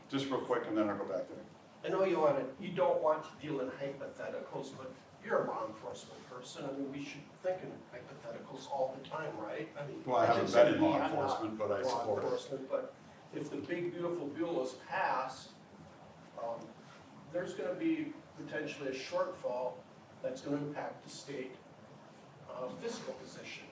just real quick, and then I'll go back there. I know you don't want to deal in hypotheticals, but you're a law enforcement person. I mean, we should think in hypotheticals all the time, right? I mean, Well, I haven't should say been in me, law I'm not enforcement, but I law support it. enforcement, but if the big beautiful bill is passed, there's gonna be potentially a shortfall that's gonna impact the state fiscal position.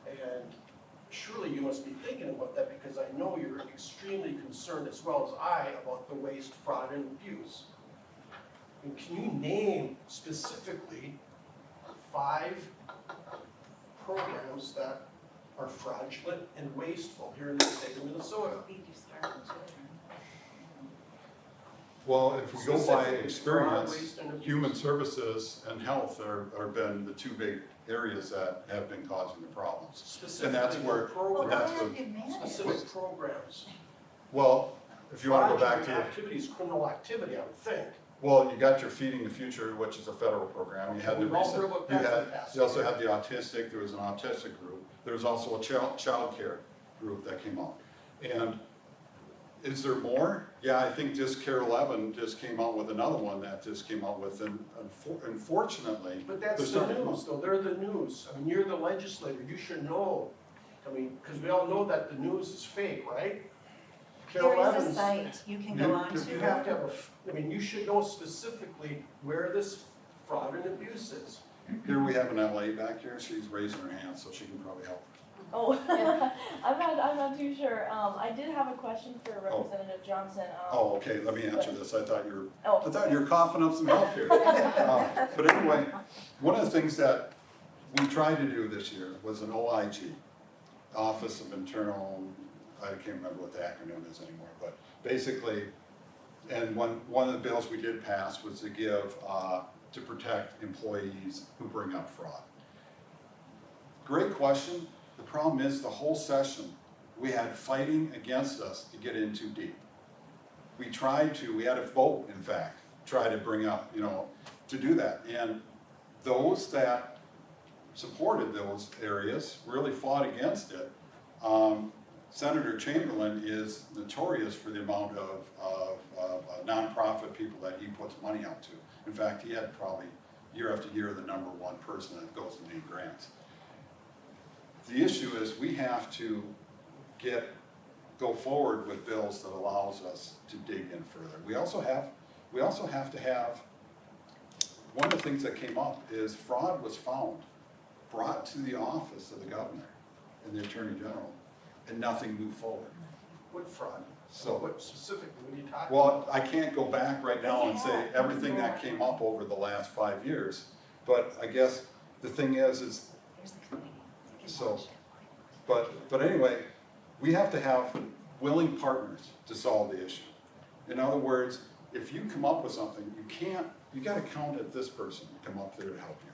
And surely you must be thinking about that, because I know you're extremely concerned as well as I about the waste, fraud, and abuse. And can you name specifically 5 programs that are fraudulent and wasteful here in the state of Minnesota? Well, if we go by Specifically, experience, fraud, waste, and abuse. human services and health are been the 2 big areas that have been causing the problems. Specifically And that's where, programs, that's where, specific programs. well, if you wanna go back to Fraudulent your, activities, criminal activity, I would think. well, you got your Feeding the Future, which is a federal program, you had the We've all recent, heard about you that had, in the past. you also had the autistic, there was an autistic group, there was also a child care group that came out. And is there more? Yeah, I think just Care 11 just came out with another one that just came out with, and unfortunately, But that's there's the something- news, though, they're the news. I mean, you're the legislator, you should know. I mean, because we all know that the news is fake, right? Care There is a 11's site you can You- go on You to. have to have I mean, you should know specifically where this fraud and abuse is. Here we have an LA back here, she's raising her hand, so she can probably help. Oh, I'm not too sure. I did have a question for Representative Johnson. Oh, okay, let me answer this, I thought you Oh, were coughing up some help here. But anyway, one of the things that we tried to do this year was an OIG, Office of Internal, I can't remember what the acronym is anymore, but basically, and one of the bills we did pass was to give, to protect employees who bring up fraud. Great question. The problem is the whole session, we had fighting against us to get in too deep. We had a vote, in fact, try to bring up, to do that. And those that supported those areas really fought against it. Senator Chamberlain is notorious for the amount of nonprofit people that he puts money out to. In fact, he had probably year after year the #1 person that goes to need grants. The issue is we have to go forward with bills that allows us to dig in further. We also have to have, one of the things that came up is fraud was found, brought to the office of the governor and the attorney general, and nothing moved forward. What fraud? So- what specifically, when you talk Well, I can't go back right now and say everything that came up over the last 5 years, but I guess the thing is There's the committee. You can So- watch it. but anyway, we have to have willing partners to solve the issue. In other words, if you come up with something, you gotta count at this person to come up there to help you.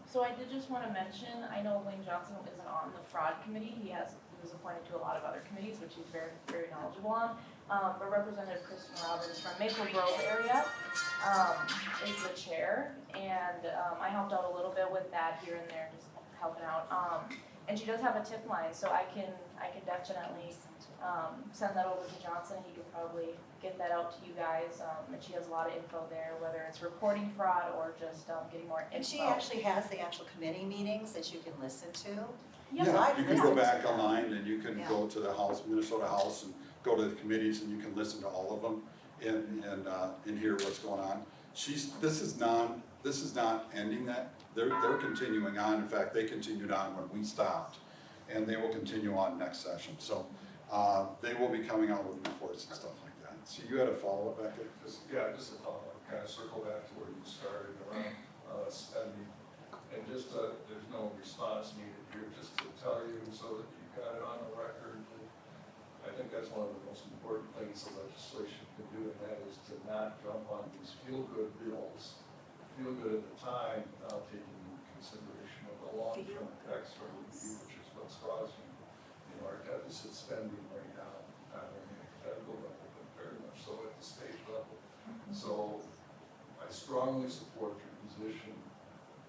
So I did just want to mention, I know Wayne Johnson isn't on the fraud committee. He was appointed to a lot of other committees, which he's very, very knowledgeable on. But Representative Kristen Robbins from Maple Grove area is the chair, and I helped out a little bit with that here and there, just helping out. And she does have a tip line, so I can definitely send that over to Johnson. He could probably get that out to you guys. And she has a lot of info there, whether it's reporting fraud or just getting more info. And she actually has the actual committee meetings that you can listen to. Yep. Yeah, you can go listened to back them. online and you can Yeah. go to the House, Minnesota House, and go to the committees and you can listen to all of them and hear what's going on. This is not ending that. They're continuing on. In fact, they continued on when we stopped, and they will continue on next session. So they will be coming out with reports and stuff like that. So you had a follow-up back there? Just a follow-up, kind of circle back to where you started around spending. And just, there's no response needed here, just to tell you so that you've got it on the record. I think that's one of the most important things the legislation can do, and that is to not jump on these feel-good bills, feel good at the time, without taking into consideration of the long-term effects for review, which is what's causing, our deficit spending right now, not only at the federal level, but very much so at the state level. So I strongly support your position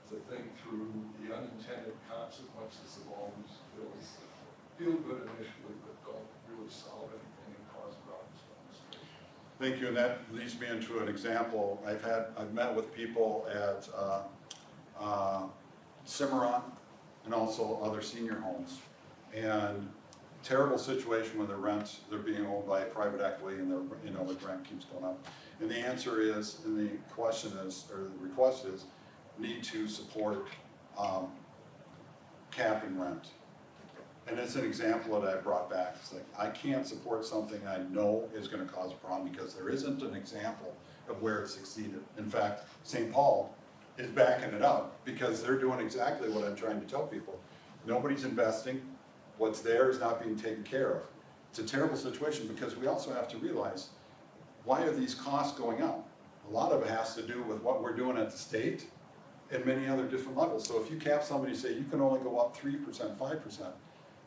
to think through the unintended consequences of all these bills that feel good initially, but don't really solve anything and cause Thank you, and that leads me into an example. I've met with people at Cimarron and also other senior homes. And terrible situation when they're being owned by private equity and the rent keeps going up. And the answer is, and the question is, or the request is, need to support cap and rent. And it's an example that I brought back. It's like, I can't support something I know is gonna cause a problem because there isn't an example of where it succeeded. In fact, St. Paul is backing it up because they're doing exactly what I'm trying to tell people. Nobody's investing, what's there is not being taken care of. It's a terrible situation because we also have to realize, why are these costs going up? A lot of it has to do with what we're doing at the state and many other different levels. So if you cap somebody, say you can only go up 3%, 5%,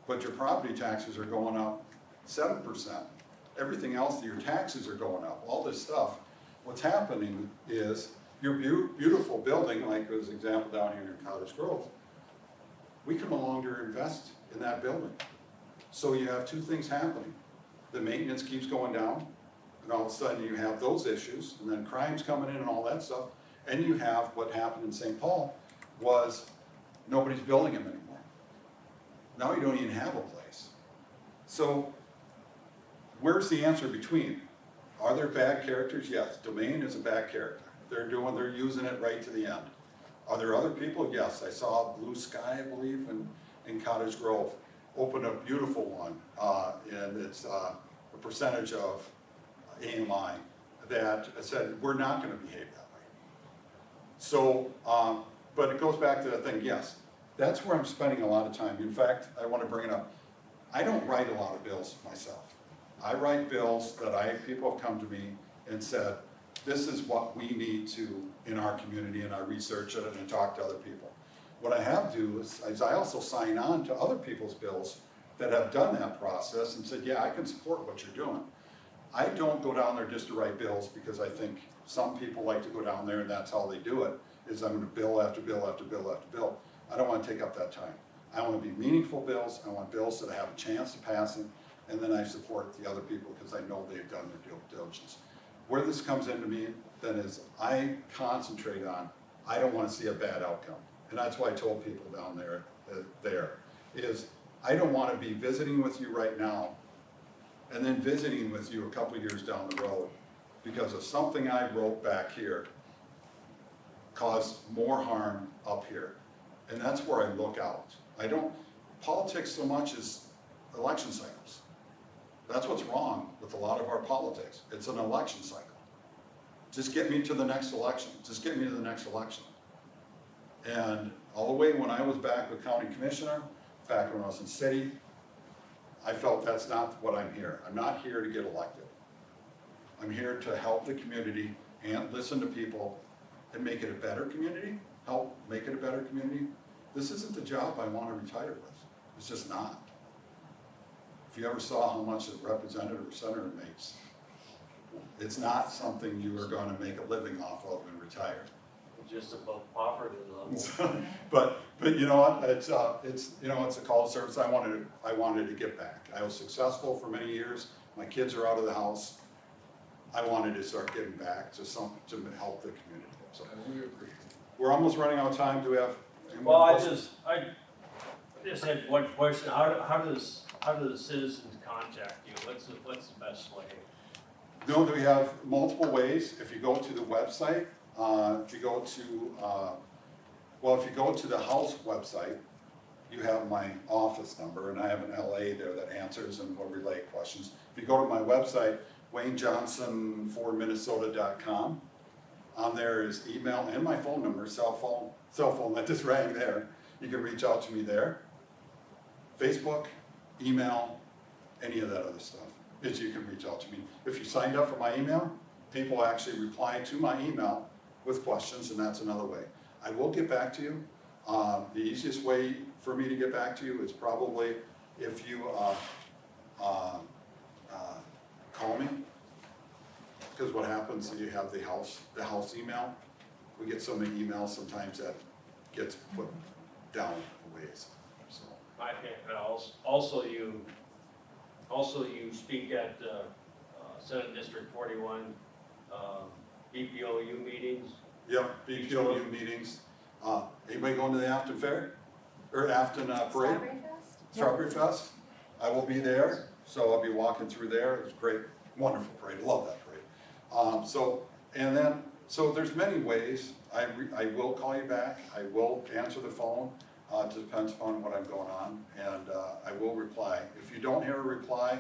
but your property taxes are going up 7%. Everything else, your taxes are going up, all this stuff. What's happening is your beautiful building, like was an example down here in Cottage Grove, we can no longer invest in that building. So you have two things happening. The maintenance keeps going down, and all of a sudden you have those issues, and then crime's coming in and all that stuff, and you have what happened in St. Paul was nobody's building them anymore. Now you don't even have a place. So where's the answer between? Are there bad characters? Yes, Domain is a bad character. They're using it right to the end. Are there other people? Yes, I saw Blue Sky, I believe, in Cottage Grove. Opened a beautiful one, and it's a percentage of AMI that said, we're not gonna behave that way. So, but it goes back to that thing, yes, that's where I'm spending a lot of time. In fact, I wanna bring it up. I don't write a lot of bills myself. I write bills that people have come to me and said, this is what we need to in our community, and I research it and I talk to other people. What I have to do is I also sign on to other people's bills that have done that process and said, yeah, I can support what you're doing. I don't go down there just to write bills because I think some people like to go down there and that's how they do it, is I'm gonna bill after bill after bill after bill. I don't wanna take up that time. I wanna be meaningful bills, I want bills that have a chance of passing, and then I support the other people because I know they've done their due diligence. Where this comes into me then is I concentrate on, I don't wanna see a bad outcome. And that's why I told people down there, is I don't wanna be visiting with you right now and then visiting with you a couple of years down the road because of something I wrote back here caused more harm up here. And that's where I look out. Politics so much is election cycles. That's what's wrong with a lot of our politics. It's an election cycle. Just get me to the next election. Just get me to the next election. And all the way when I was back with county commissioner, back when I was in city, I felt that's not what I'm here. I'm not here to get elected. I'm here to help the community and listen to people and make it a better community, help make it a better community. This isn't the job I want to retire with. It's just not. If you ever saw how much a representative or senator makes, it's not something you are going to make a living off of and retire. Just about poverty level. But you know what? It's a call to service. I wanted to get back. I was successful for many years. My kids are out of the house. I wanted to start getting back to help the community. So And we agree. we're almost running out of time. Do we have any Well, more I questions? just had one question. How do the citizens contact you? What's the best way? No, we have multiple ways. If you go to the website, if you go to the House website, you have my office number, and I have an LA there that answers and will relay questions. If you go to my website, WayneJohnson4Minnesota.com, on there is email and my phone number, cell phone that just rang there. You can reach out to me there. Facebook, email, any of that other stuff, you can reach out to me. If you signed up for my email, people actually reply to my email with questions, and that's another way. I will get back to you. The easiest way for me to get back to you is probably if you call me, because what happens is you have the house email. We get so many emails sometimes that gets put down a ways. So I think also you speak at Senate District 41, BPOU meetings. Yep, BPOU meetings. Anybody going to the Afton Fair? Or Afton Parade? Strawberry Fest? Strawberry Fest. I will be there, so I'll be walking through there. It's great, wonderful parade, love that parade. So there's many ways. I will call you back, I will answer the phone, it depends upon what I'm going on, and I will reply. If you don't hear a reply,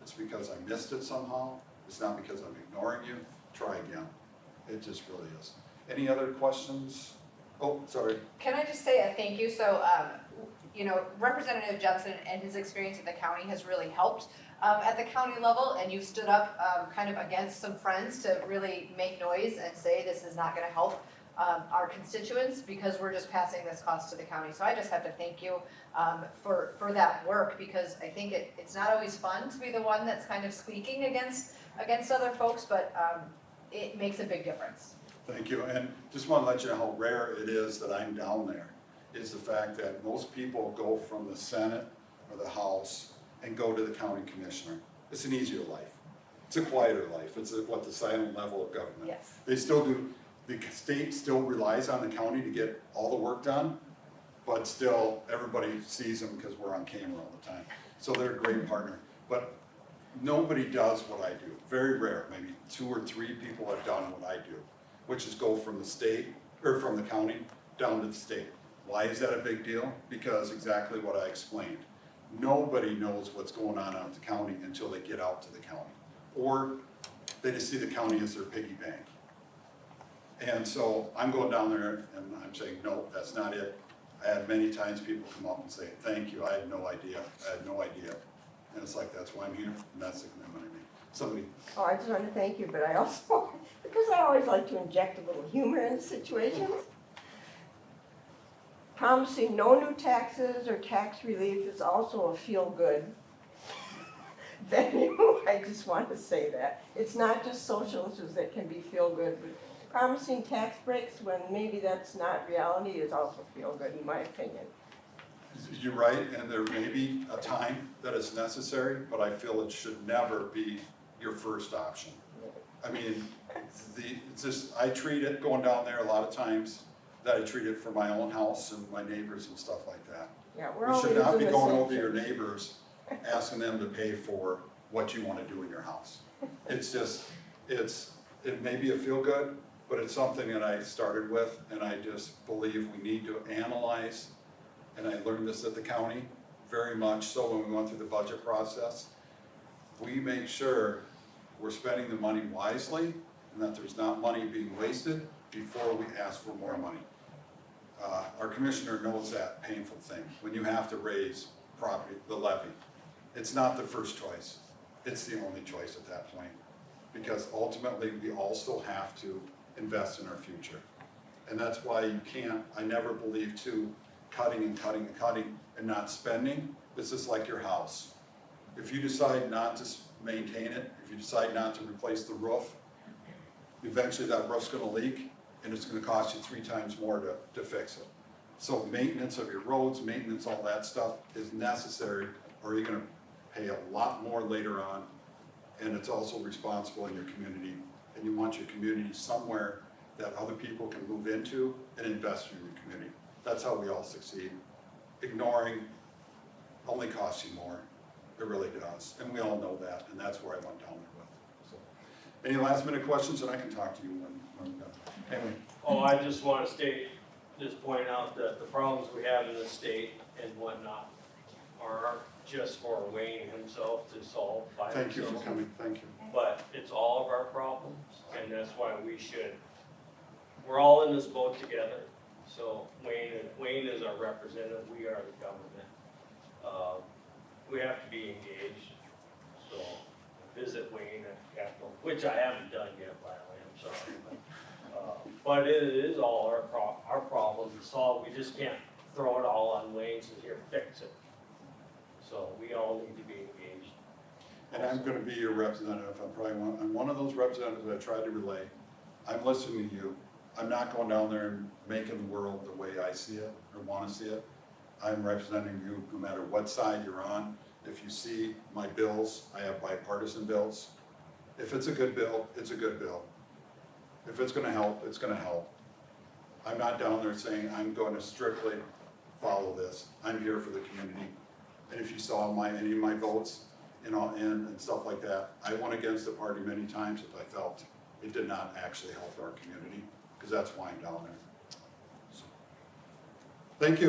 it's because I missed it somehow. It's not because I'm ignoring you. Try again. It just really is. Any other questions? Oh, sorry. Can I just say a thank you? So, you know, Representative Johnson and his experience at the county has really helped at the county level, and you stood up kind of against some friends to really make noise and say this is not gonna help our constituents because we're just passing this cost to the county. So I just have to thank you for that work, because I think it's not always fun to be the one that's kind of squeaking against other folks, but it makes a big difference. Thank you, and just want to let you know how rare it is that I'm down there, is the fact that most people go from the Senate or the House and go to the county commissioner. It's an easier life. It's a quieter life. It's the silent level of government. Yes. They still do, the state still relies on the county to get all the work done, but still, everybody sees them because we're on camera all the time. So they're a great partner, but nobody does what I do. Very rare, maybe 2 or 3 people have done what I do, which is go from the state, or from the county, down to the state. Why is that a big deal? Because exactly what I explained. Nobody knows what's going on out at the county until they get out to the county. Or they just see the county as their piggy bank. And so I'm going down there and I'm saying, no, that's not it. I had many times people come up and say, thank you, I had no idea, And it's like, that's why I'm here, and that's the commitment I made. Somebody, Oh, I just want to thank you, but I also, because I always like to inject a little humor into situations. Promising no new taxes or tax relief is also a feel-good venue. I just want to say that. It's not just social issues that can be feel-good, but promising tax breaks when maybe that's not reality is also feel-good, in my opinion. you're right, and there may be a time that it's necessary, but I feel it should never be your first option. I mean, it's just, I treat it, going down there a lot of times, that I treat it for my own house and my neighbors and stuff like that. Yeah, we're You all should not be in the going same over your church. neighbors, asking them to pay for what you wanna do in your house. It's just, it may be a feel-good, but it's something that I started with, and I just believe we need to analyze, and I learned this at the county, very much so when we went through the budget process. We make sure we're spending the money wisely, and that there's not money being wasted before we ask for more money. Our commissioner knows that painful thing, when you have to raise property, the levy. It's not the first choice, it's the only choice at that point. Because ultimately, we also have to invest in our future. And that's why you can't, I never believe too, cutting and cutting and cutting and not spending. This is like your house. If you decide not to maintain it, if you decide not to replace the roof, eventually that roof's gonna leak, and it's gonna cost you 3 times more to fix it. So maintenance of your roads, maintenance, all that stuff is necessary, or you're gonna pay a lot more later on. And it's also responsible in your community, and you want your community somewhere that other people can move into and invest in your community. That's how we all succeed. Ignoring only costs you more, it really does, and we all know that, and that's where I went down there with. So, any last minute questions, and I can talk to you when I'm done. Anyway. Oh, I just want to just point out that the problems we have in the state and whatnot aren't just for Wayne himself to solve by himself. Thank you for coming, thank you. But it's all of our problems, and that's why we're all in this boat together. So Wayne is our representative, we are the government. We have to be engaged, so visit Wayne at Capitol, which I haven't done yet, by the way, I'm sorry. But it is all our problem to solve, we just can't throw it all on Wayne and say, here, fix it. So we all need to be engaged. And I'm gonna be your representative, I'm one of those representatives that I tried to relay. I'm listening to you, I'm not going down there and making the world the way I see it, or wanna see it. I'm representing you no matter what side you're on. If you see my bills, I have bipartisan bills. If it's a good bill, it's a good bill. If it's gonna help, it's gonna help. I'm not down there saying I'm going to strictly follow this. I'm here for the community. And if you saw any of my votes, and stuff like that, I went against the party many times if I felt it did not actually help our community, because that's why I'm down there. So, thank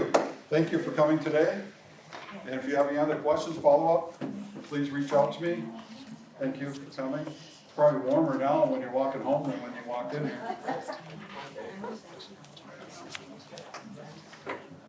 you for coming today. And if you have any other questions, follow up, please reach out to me. Thank you for coming. It's probably warmer now when you're walking home than when you walked in here.